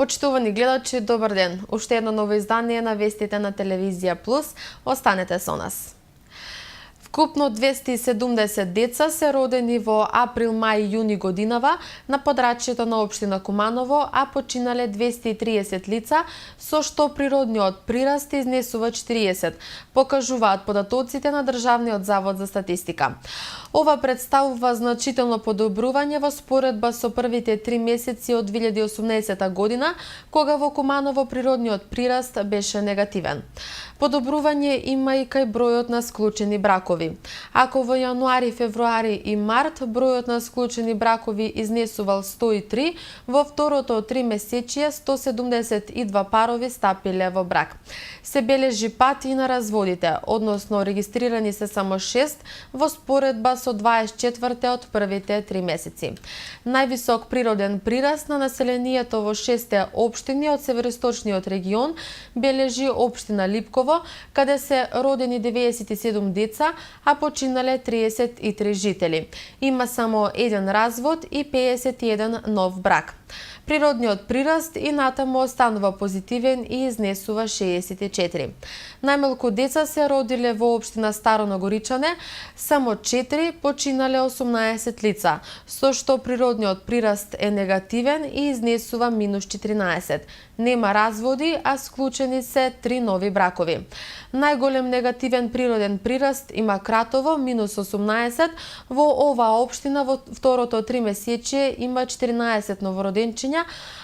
Почитувани гледачи, добар ден. Уште едно ново издание на вестите на Телевизија Плюс. Останете со нас. Вкупно 270 деца се родени во април, мај и јуни годинава на подрачјето на општина Куманово, а починале 230 лица, со што природниот прираст изнесува 40, покажуваат податоците на Државниот завод за статистика. Ова представува значително подобрување во споредба со првите 3 месеци од 2018 година, кога во Куманово природниот прираст беше негативен. Подобрување има и кај бројот на склучени бракови. Ако во јануари, февруари и март бројот на склучени бракови изнесувал 103, во второто 3 месечие 172 парови стапиле во брак. Се бележи пат и на разводите, односно регистрирани се само 6 во споредба со 24 од првите 3 месеци. Највисок природен прираст на населението во 6 општини од североисточниот регион бележи општина Липково, каде се родени 97 деца, а починале 33 жители. Има само еден развод и 51 нов брак. Природниот прираст и натаму останува позитивен и изнесува 64. Најмалку деца се родиле во општина Старо Нагоричане, само 4, починале 18 лица, со што природниот прираст е негативен и изнесува минус 14. Нема разводи, а склучени се 3 нови бракови. Најголем негативен природен прираст има Кратово, минус 18, во оваа општина во второто 3 месечие има 14 новороденчиња,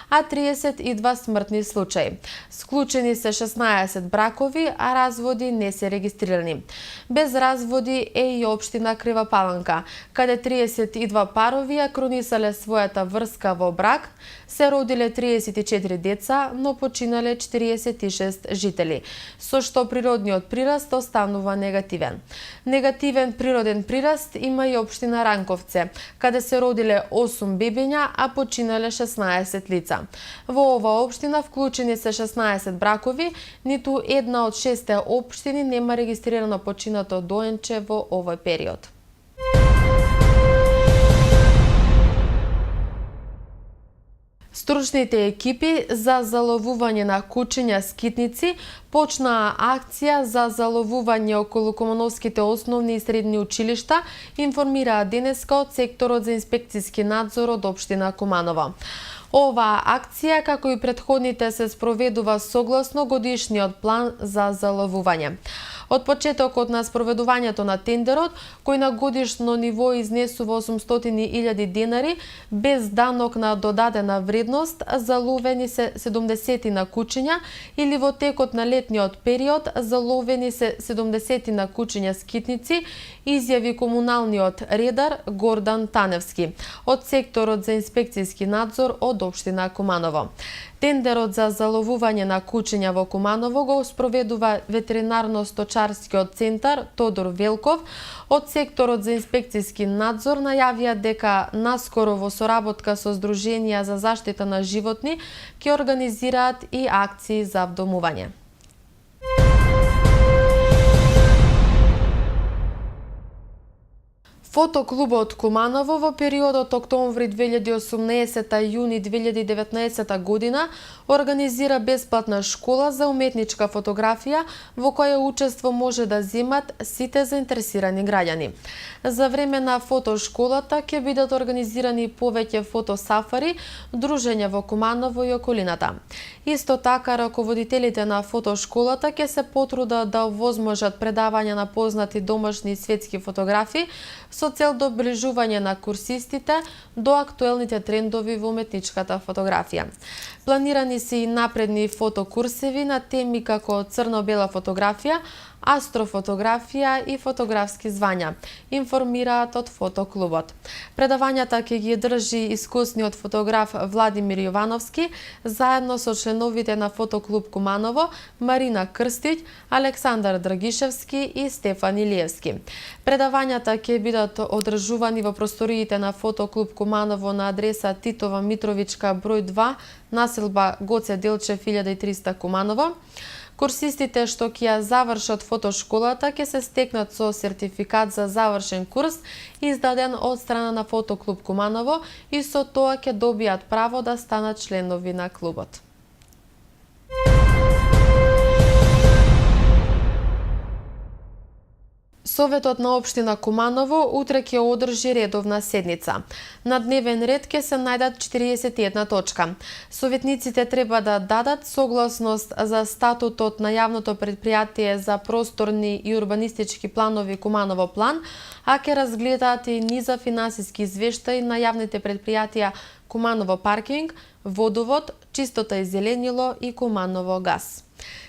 а 32 смртни случаи. Склучени се 16 бракови, а разводи не се регистрирани. Без разводи е и општина Крива Паланка, каде 32 парови ја кронисале својата врска во брак, се родиле 34 деца, но починале 46 жители, со што природниот прираст останува негативен. Негативен природен прираст има и општина Ранковце, каде се родиле 8 бебиња, а починале 16 лица. Во оваа општина вклучени се 16 бракови, ниту една од 6 општини нема регистрирано починато доенче во овој период. Стручните екипи за заловување на кучиња скитници почнаа акција за заловување околу кумановските основни и средни училишта, информираа денеска од секторот за инспекцијски надзор од општина Куманово. Оваа акција, како и претходните, се спроведува согласно годишниот план за заловување. Од почетокот на спроведувањето на тендерот, кој на годишно ниво изнесува 800.000 денари, без данок на додадена вредност, заловени се 70 на кучиња, или во текот на летниот период заловени се 70 на кучиња скитници, изјави комуналниот редар Гордан Таневски од секторот за инспекцијски надзор од општина Куманово. Тендерот за заловување на кучиња во Куманово го спроведува ветеринарно-сточарскиот центар Тодор Велков. Од секторот за инспекцијски надзор најавија дека наскоро во соработка со Сдруженија за заштита на животни ќе организираат и акции за вдомување. Фотоклубот Куманово во периодот октомври 2018 – јуни 2019 година организира бесплатна школа за уметничка фотографија, во која учество може да земат сите заинтересирани граѓани. За време на фотошколата ќе бидат организирани повеќе фотосафари, дружења во Куманово и околината. Исто така, раководителите на фотошколата ќе се потрудат да овозможат предавање на познати домашни и светски фотографи со цел доближување на курсистите до актуелните трендови во уметничката фотографија. Планирани се и напредни фотокурсеви на теми како црно-бела фотографија, астрофотографија и фотографски звања, информираат од фотоклубот. Предавањата ќе ги држи искусниот фотограф Владимир Јовановски, заедно со членовите на Фотоклуб Куманово, Марина Крстиќ, Александар Драгишевски и Стефан Илиевски. Предавањата ќе бидат одржувани во просториите на Фотоклуб Куманово на адреса Титова Митровичка број 2, населба Гоце Делчев 1300 Куманово. Курсистите што ќе ја завршат фотошколата ќе се стекнат со сертификат за завршен курс издаден од страна на Фотоклуб Куманово и со тоа ќе добијат право да станат членови на клубот. Советот на општина Куманово утре ќе одржи редовна седница. На дневен ред ќе се најдат 41 точка. Советниците треба да дадат согласност за статутот на јавното предпријатие за просторни и урбанистички планови Куманово план, а ќе разгледаат и низа финансиски извештаи на јавните предпријатија Куманово паркинг, водовод, чистота и зеленило и Куманово газ.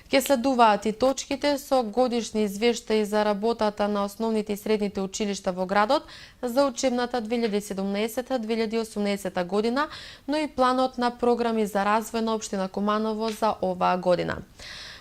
Ке следуваат и точките со годишни извештаи за работата на основните и средните училишта во градот за учебната 2017-2018 година, но и планот на програми за развој на општина Куманово за оваа година.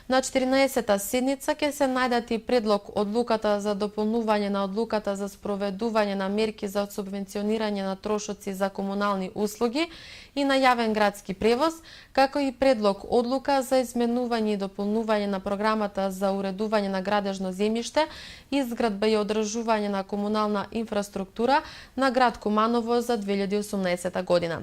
На 14-та седница ќе се најдат и предлог одлуката за дополнување на одлуката за спроведување на мерки за субвенционирање на трошоци за комунални услуги и на јавен градски превоз, како и предлог одлука за изменување и дополнување на програмата за уредување на градежно земјиште, изградба и одржување на комунална инфраструктура на град Куманово за 2018 година.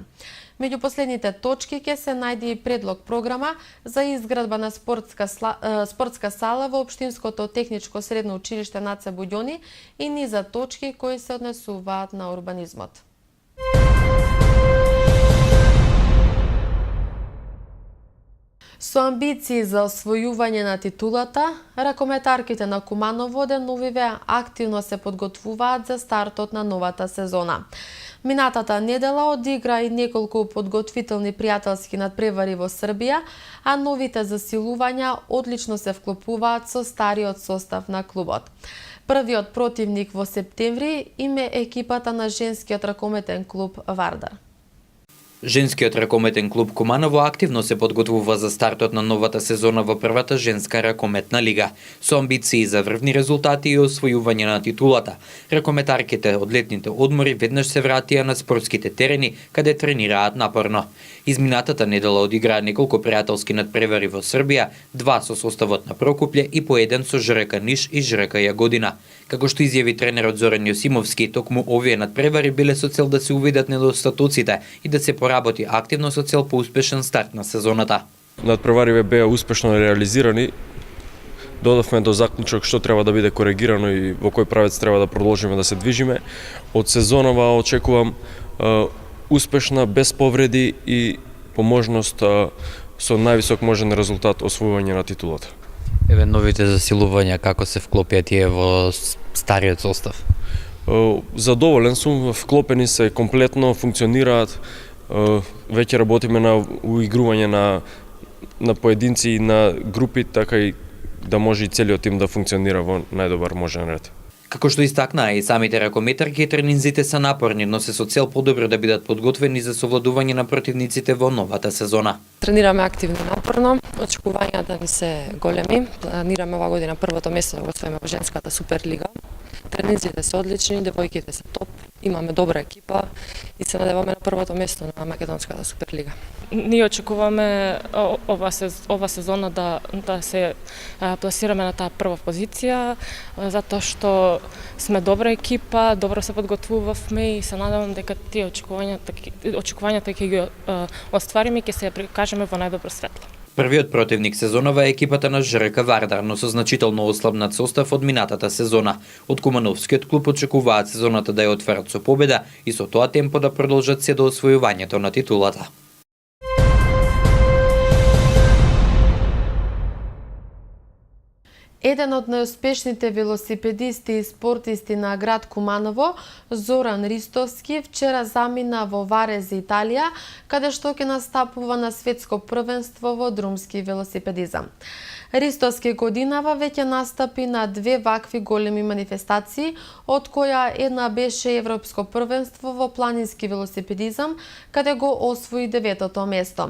Меѓу последните точки ќе се најде и предлог програма за изградба на спортска сала во Општинското техничко средно училиште Наце Буѓони и низа точки кои се однесуваат на урбанизмот. Со амбиции за освојување на титулата, ракометарките на Куманово деновиве активно се подготвуваат за стартот на новата сезона. Минатата недела одигра и неколку подготвителни пријателски надпревари во Србија, а новите засилувања одлично се вклопуваат со стариот состав на клубот. Првиот противник во септември им е екипата на женскиот ракометен клуб Вардар. Женскиот ракометен клуб Куманово активно се подготвува за стартот на новата сезона во првата женска ракометна лига. Со амбиции за врвни резултати и освојување на титулата, ракометарките од летните одмори веднаш се вратија на спортските терени, каде тренираат напорно. Изминатата недела одиграа неколку пријателски надпревари во Србија, 2 со составот на Прокупле и по 1 со ЖРК Ниш и ЖРК Јагодина. Како што изјави тренерот Зоран Јосимовски, токму овие надпревари биле со цел да се увидат недостатоците и да се поработи активно со цел по успешен старт на сезоната. Надпревариве беа успешно реализирани. Додавме до заклучок што треба да биде коригирано и во кој правец треба да продолжиме да се движиме. Од сезонава очекувам успешна, без повреди и по можност со највисок можен резултат освојување на титулата. Еве новите засилувања како се вклопија тие во стариот состав? Задоволен сум, вклопени се комплетно, функционираат. Веќе работиме на уигрување на поединци и на групи, така и да може и целиот тим да функционира во најдобар можен ред. Како што истакнаа и самите ракометарки, тренинзите се напорни, но се со цел подобро да бидат подготвени за совладување на противниците во новата сезона. Тренираме активно и напорно, очекувањата ни се големи. Планираме оваа година првото место да го освоиме во женската суперлига. Тренинзите се одлични, девојките се топ, имаме добра екипа и се надеваме на првото место на македонската суперлига. Ние очекуваме ова сезона да се пласираме на таа прва позиција, затоа што сме добра екипа, добро се подготвувавме и се надевам дека тие очекувањата ќе ги оствариме и ќе се прикажеме во најдобро светло. Првиот противник сезонава е екипата на ЖРК Вардар, но со значително ослабнат состав од минатата сезона. Од Кумановскиот клуб очекуваат сезоната да ја отворат со победа и со тоа темпо да продолжат се до освојувањето на титулата. Еден од најуспешните велосипедисти и спортисти на град Куманово, Зоран Ристовски, вчера замина во Варезе, Италија, каде што ќе настапува на светско првенство во друмски велосипедизам. Ристовски годинава веќе настапи на 2 вакви големи манифестации, од која една беше Европско првенство во планински велосипедизам, каде го освои 9-то место.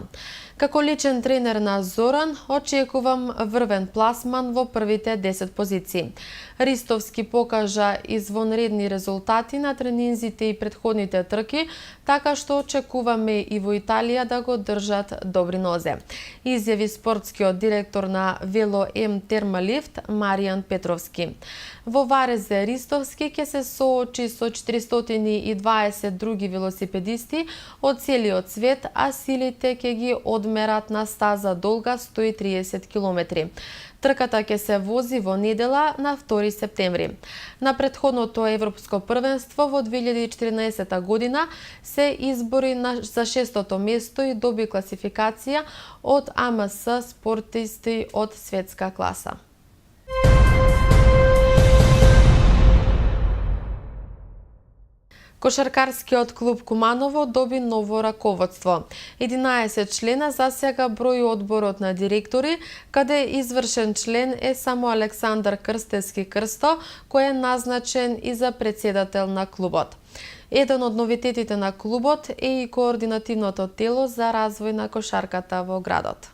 Како личен тренер на Зоран, очекувам врвен пласман во првите 10 позиции. Ристовски покажа извонредни резултати на тренинзите и предходните трки, така што очекуваме и во Италија да го држат добри нозе. Изјави спортскиот директор на Вело М Термалифт Маријан Петровски. Во Варезе Ристовски ќе се соочи со 420 други велосипедисти од целиот свет, а силите ќе ги одмерат на стаза долга 130 километри. Трката ќе се вози во недела на 2 септември. На претходното европско првенство во 2014 година се избори за 6-то место и доби класификација од АМС спортисти од светска класа. Кошаркарскиот клуб Куманово доби ново раководство. 11 члена засега брои одборот на директори, каде извршен член е само Александар Крстевски Крсто, кој е назначен и за председател на клубот. Еден од новитетите на клубот е и координативното тело за развој на кошарката во градот.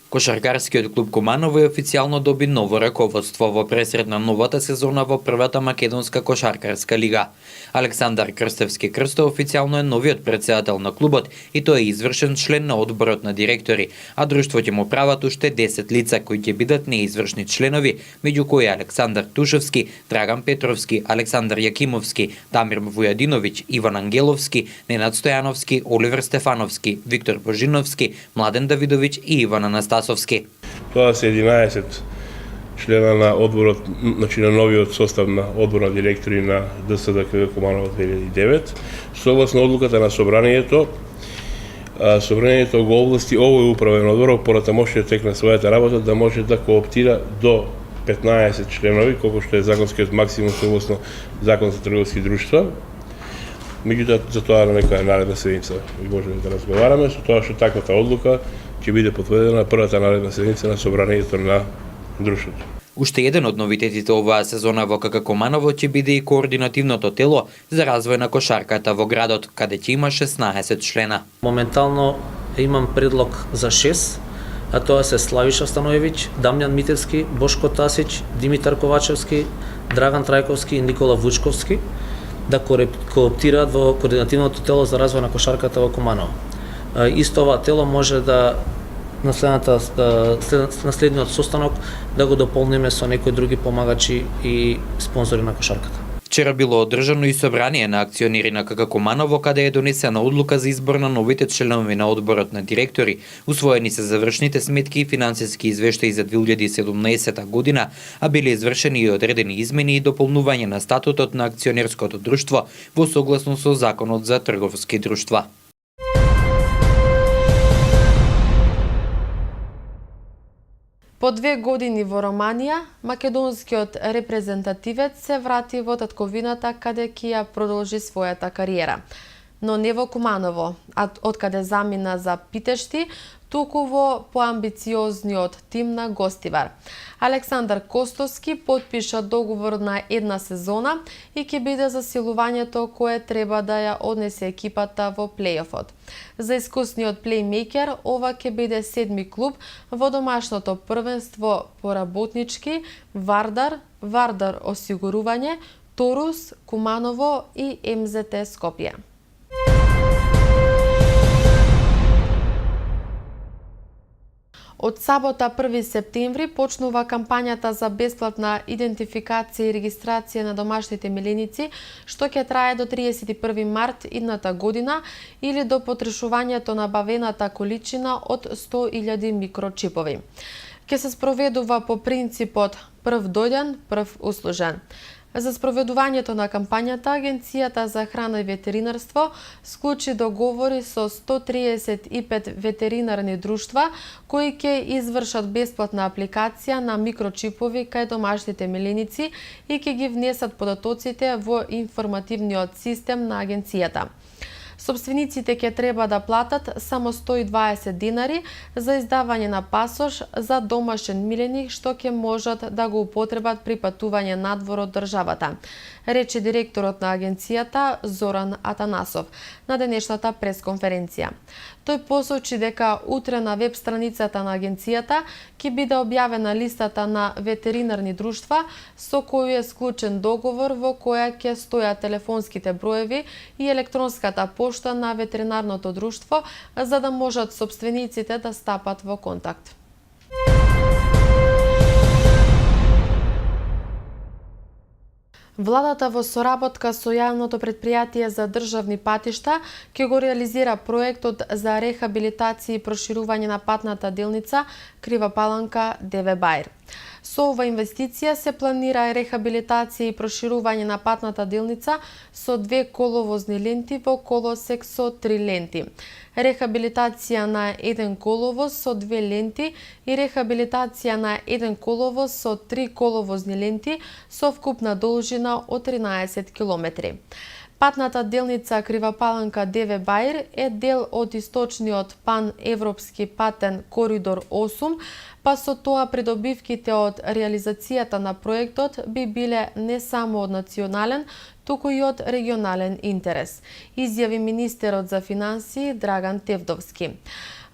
Кошаркарскиот клуб Куманово е официјално доби ново раководство во пресред на новата сезона во првата македонска кошаркарска лига. Александар Крстевски Крсто официјално е новиот председател на клубот и тој е извршен член на одборот на директори, а друштво ќе му прават уште 10 лица кои ќе бидат неизвршни членови, меѓу кои Александар Тушевски, Драган Петровски, Александар Јакимовски, Дамир Вујадиновиќ, Иван Ангеловски, Ненад Стојановски, Оливер Стефановски, Виктор Божиновски, Младен Давидовиќ и Иван Анастасовски. Тоа се 11 члена на одборот, значи на новиот состав на одбор на директори на ДСДК Куманово 2009. Согласно одлуката на собранието, собранието го овласти овој управен одбор, пората може да текне својата работа, да може да кооптира до 15 членови, колку што е законскиот максимум согласно Закон за трговски друштва. Меѓутоа, за тоа на некоја наредна седница можеме да разговараме, со тоа што таквата одлука ќе биде потврдена на првата наредна седница на собранието на друштвото. Уште еден од новитетите оваа сезона во КК Куманово ќе биде и координативното тело за развој на кошарката во градот, каде ќе има 16 члена. Моментално имам предлог за 6, а тоа се Славиша Станоевиќ, Дамјан Митевски, Бошко Тасиć, Димитар Ковачевски, Драган Трајковски и Никола Вучковски да кооптираат во координативното тело за развој на кошарката во Куманово. Исто ова тело може да на следниот состанок да го дополниме со некои други помагачи и спонзори на кошарката. Вчера било одржано и собрание на акционери на КК Куманово, каде е донесена одлука за избор на новите членови на одборот на директори. Усвоени се завршните сметки и финансиски извештаи за 2017 година, а биле извршени и одредени измени и дополнување на статутот на акционерското друштво во согласно со Законот за трговски друштва. По 2 години во Романија, македонскиот репрезентативец се врати во татковината каде ќе ја продолжи својата кариера. Но не во Куманово, а откаде замина за Питешти, туку во поамбициозниот тим на Гостивар. Александар Костовски потпиша договор на една сезона и ќе биде засилувањето кое треба да ја однесе екипата во плейофот. За искусниот плеймейкер, ова ќе биде 7ми клуб во домашното првенство по работнички Вардар, Вардар осигурување, Торус, Куманово и МЗТ Скопје. Од сабота 1 септември почнува кампањата за бесплатна идентификација и регистрација на домашните миленици, што ќе трае до 31 март идната година или до потрошувањето на бавената количина од 100.000 микрочипови. Ќе се спроведува по принципот прв дојден, прв услужен. За спроведувањето на кампањата, Агенцијата за храна и ветеринарство склучи договори со 135 ветеринарни друштва кои ќе извршат бесплатна апликација на микрочипови кај домашните миленици и ќе ги внесат податоците во информативниот систем на агенцијата. Собствениците ќе треба да платат само 120 динари за издавање на пасош за домашен миленик што ќе можат да го употребат при патување надвор од државата, рече директорот на агенцијата Зоран Атанасов на денешната пресконференција. Тој посочи дека утре на веб страницата на агенцијата ќе биде објавена листата на ветеринарни друштва со кои е склучен договор во која ќе стојат телефонските броеви и електронската пошта на ветеринарното друштво за да можат собствениците да стапат во контакт. Владата во соработка со јавното претпријатие за државни патишта ќе го реализира проектот за рехабилитација и проширување на патната делница Крива Паланка – Деве Бајр. Со ова инвестиција се планира рехабилитација и проширување на патната делница со 2 коловозни ленти во колосек со 3 ленти, рехабилитација на 1 коловоз со 2 ленти и рехабилитација на 1 коловоз со 3 коловозни ленти со вкупна должина од 13 километри. Патната делница Кривопаланка Деве Баир е дел од источниот пан-европски патен коридор 8, па со тоа придобивките од реализацијата на проектот би биле не само од национален, туку и од регионален интерес, изјави министерот за финансии Драган Тевдовски.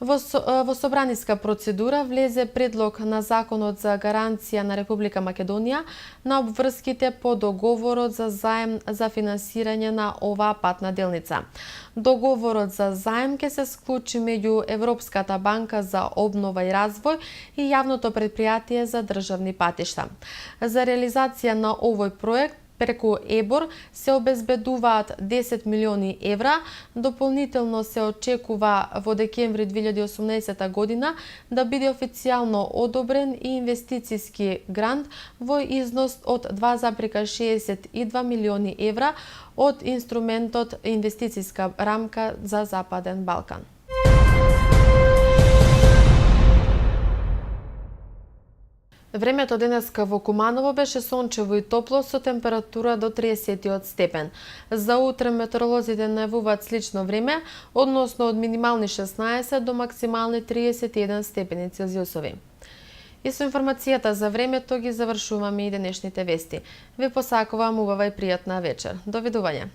Во собраниска процедура влезе предлог на Законот за гаранција на Република Македонија на обврските по договорот за заем за финансирање на оваа патна делница. Договорот за заем ќе се склучи меѓу Европската банка за обнова и развој и јавното претпријатие за државни патишта. За реализација на овој проект преку ЕБОР се обезбедуваат 10 милиони евра, дополнително се очекува во декември 2018 година да биде официјално одобрен и инвестицијски грант во износ од 2,62 милиони евра од инструментот Инвестицијска рамка за Западен Балкан. Времето денеска во Куманово беше сончево и топло со температура до 30 степен. За утре метеоролозите најавуваат слично време, односно од минимални 16 до максимални 31 степени Целзиусови. И со информацијата за времето ги завршуваме и денешните вести. Ви посакувам убава и пријатна вечер. Довидување.